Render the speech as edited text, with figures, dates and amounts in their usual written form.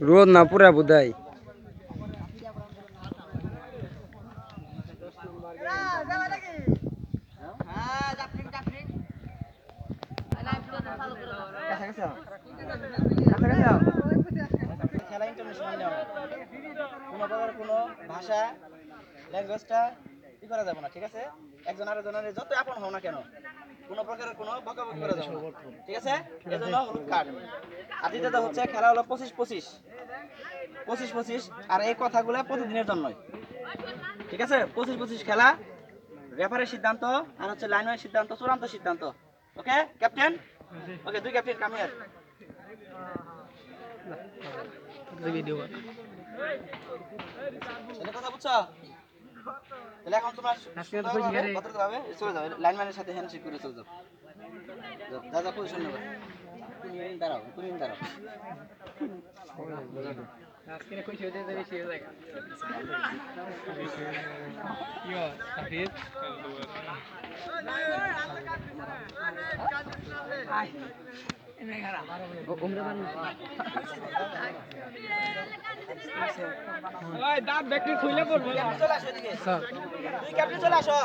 রোদ না পুরা বুদাই খেলা ইন্টারন্যাশনাল নিয়ম কোনো প্রকার কোনো ভাষা ল্যাঙ্গুয়েজটা ই করা যাবে না, ঠিক আছে? একজন আরেকজনের যত আপন হও না কেন কোনো প্রকারের কোনো বকাবকি করা যাবে না, ঠিক আছে? এজন্য হলুদ কার্ড। আর দ্বিতীয়ত হচ্ছে খেলা হলো 25-25 আর এই কথাগুলো প্রতিদিনের জন্যই, ঠিক আছে? 25-25 খেলা, রেফারির সিদ্ধান্ত আর হচ্ছে লাইনের সিদ্ধান্ত, চূড়ান্ত সিদ্ধান্ত। ওকে ক্যাপ্টেন? ওকে, দুই ক্যাপ্টেন কাম হিয়ার। এটা কথা বুঝছো? তাহলে এখন তোমরা ভদ্রভাবে চলে যাও, লাইনম্যানের সাথে হ্যান্ডশেক করে চলে যাও। যা যা পজিশন নেবে। তুমি দাঁড়াও। আজকে না খুশি হতে বেশি হয়ে যায় ইয়া সাফিদ দাঁত ব্যাকটি খুলে পড়বে। চলে আসো এদিকে। দুই ক্যাপ্টেন চলে আসো।